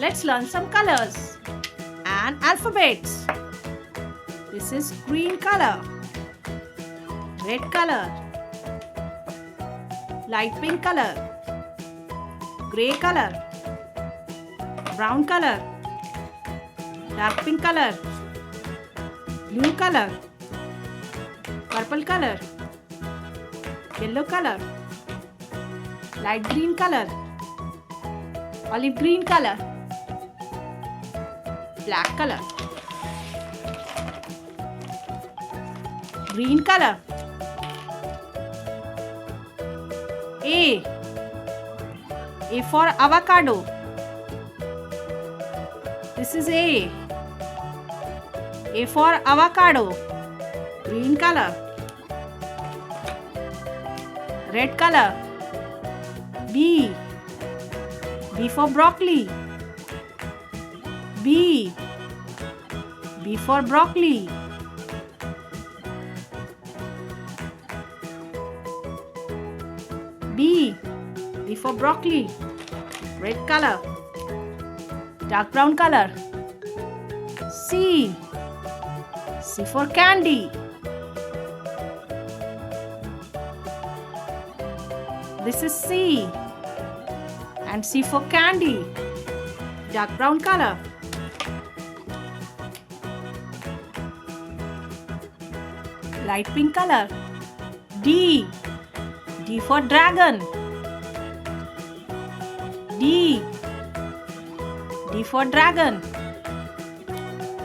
Let's learn some colors and alphabets. This is green color, red color, light pink color, grey color, brown color, dark pink color, blue color, purple color, yellow color, light green color, olive green color, black color, green color. A for avocado. This is A for avocado, green color, red color. B for broccoli. B for broccoli. B for broccoli, red color, dark brown color. C for candy. This is C, and C for candy, dark brown color. Light pink color. D for dragon. D for dragon,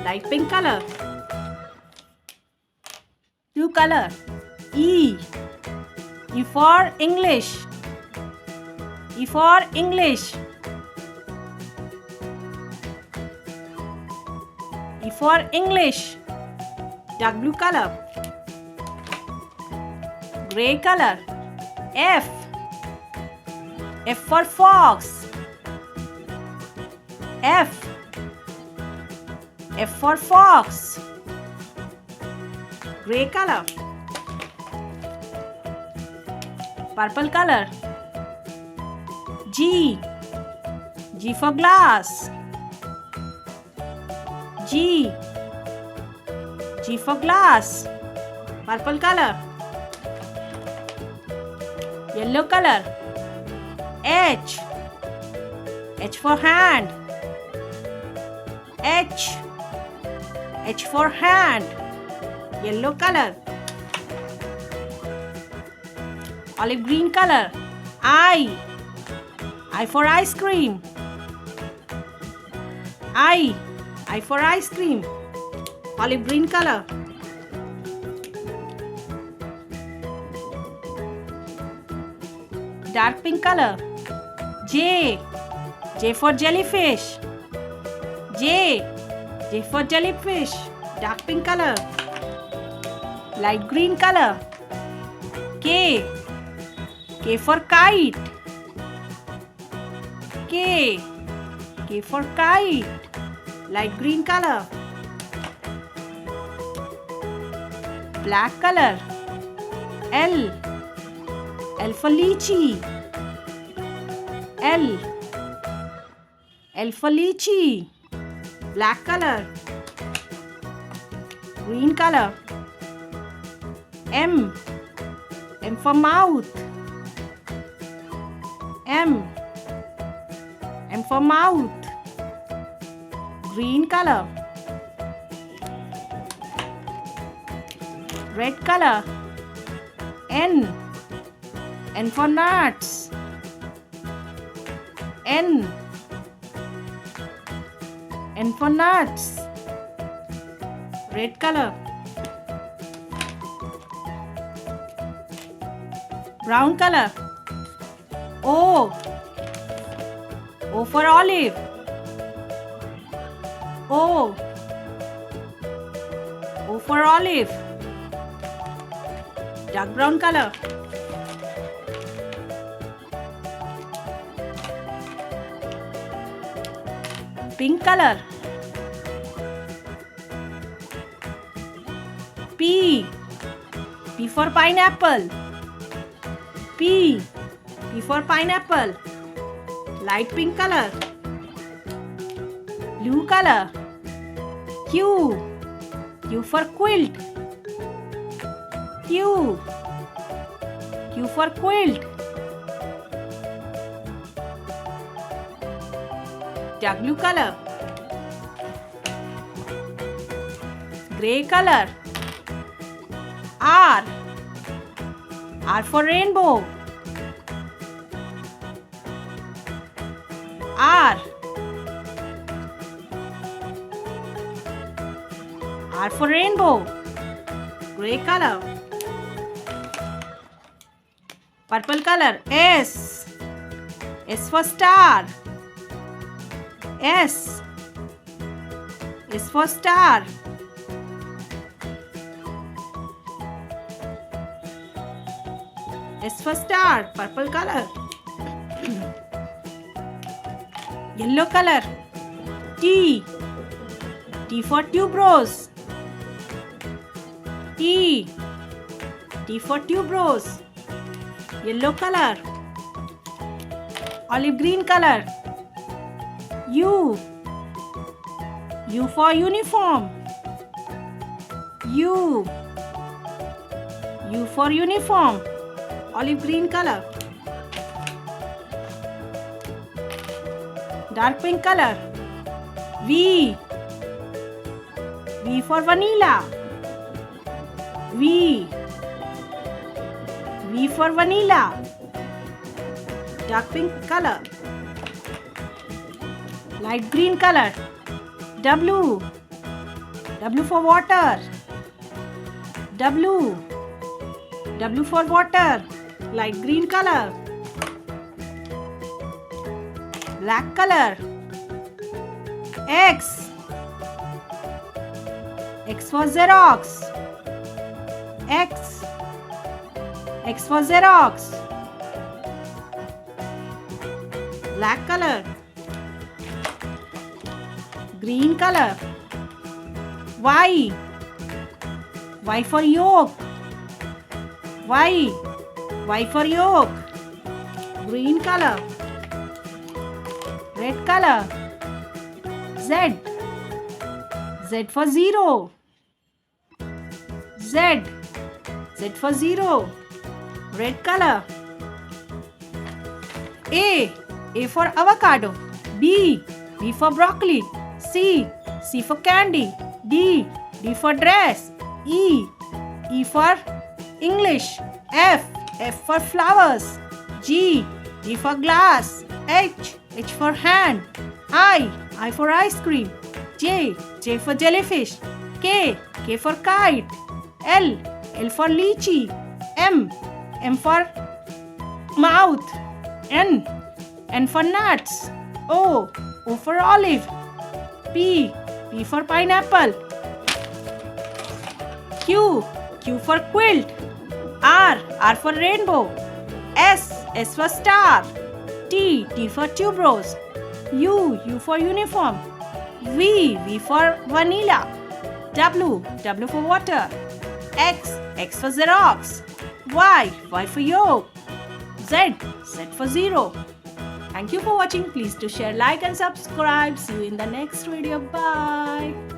light pink color. Blue color. E for English. E for English. E for English, dark blue color. Gray color. F for fox. F for fox, gray color. Purple color. G for glass. G for glass, purple color. Yellow color. H for hand. H for hand, yellow color. Olive green color. I for ice cream. I for ice cream, olive green color. Dark pink color. J for jellyfish. J for jellyfish, dark pink color. Light green color. K for kite. K for kite, light green color. Black color. L for lychee. L for lychee, black color. Green color. M for mouth. M for mouth, green color. Red color. N for nuts. N for nuts, red color. Brown color. O for olive. O for olive, dark brown color. Pink color. P for pineapple. P for pineapple, light pink color. Blue color. Q. Q for quilt. Q. Q for quilt. Dark blue color. Gray color. R. R for rainbow. R. R for rainbow. Gray color. Purple color. S. S for star. S. S for star. S for star. Purple color. Yellow color. T. T for tuberose. T. T for tuberose. Yellow color. Olive green color. U. U for uniform. U. U for uniform. Olive green color. Dark pink color. V. V for vanilla. V. V for vanilla. Dark pink color. Light green color. W. W for water. W. W for water. Light green color. Black color. X. X for Xerox. X. X for Xerox. Black color. Green color. Y. Y for yolk. Y. Y for yolk. Green color. Red color. Z. Z for zero. Z. Z for zero. Red color. A. A for avocado. B. B for broccoli. C. C for candy. D. D for dress. E. E for English. F. F for flowers. G. G for glass. H. H for hand. I. I for ice cream. J. J for jellyfish. K. K for kite. L. L for lychee. M. M for mouth. N. N for nuts. O. O for olive. P. P for pineapple. Q. Q for quilt. R. R for rainbow. S. S for star. T. T for tuberose. U. U for uniform. V. V for vanilla. W. W for water. X. X for Xerox. Y. Y for yolk. Z. Z for zero. Thank you for watching. Please do share, like and subscribe. See you in the next video. Bye.